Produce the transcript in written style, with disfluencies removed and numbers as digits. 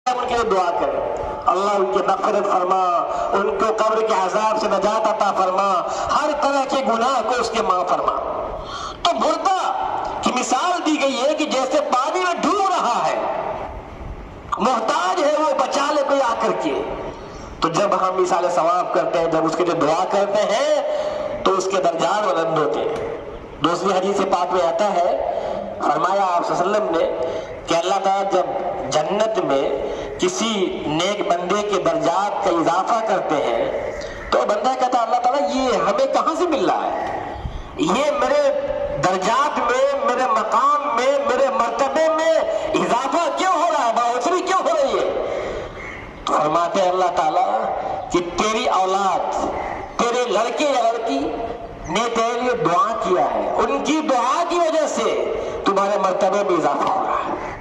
ان کے لیے دعا کریں، اللہ ان کی مغفرت فرما، ان کو قبر کے عذاب سے نجات عطا فرما، ہر طرح کے گناہ کو اس کے معاف فرما۔ تو مردہ کی مثال دی گئی ہے کہ جیسے پانی میں ڈوب رہا ہے، محتاج ہے وہ، بچا لے کوئی آ کر کے۔ تو جب ہم مثال ثواب کرتے ہیں، جب اس کے جو دعا کرتے ہیں تو اس کے درجات بلند ہوتے ہیں۔ دوسری حدیث پاک میں آتا ہے، فرمایا آپ صلی اللہ علیہ وسلم نے کہ اللہ تعالیٰ جب جنت میں کسی نیک بندے کے درجات کا اضافہ کرتے ہیں تو بندہ کہتا ہے اللہ تعالیٰ یہ ہمیں کہاں سے مل رہا ہے، یہ میرے درجات میں، میرے مقام میں، میرے مرتبے میں اضافہ کیوں ہو رہا ہے، بڑھوتری کیوں ہو رہی ہے؟ تو فرماتے ہیں اللہ تعالیٰ کہ تیری اولاد، تیرے لڑکے یا لڑکی نے تیرے لیے دعا کیا ہے، ان کی دعا کی وجہ سے تمہارے مرتبے میں اضافہ ہو رہا ہے۔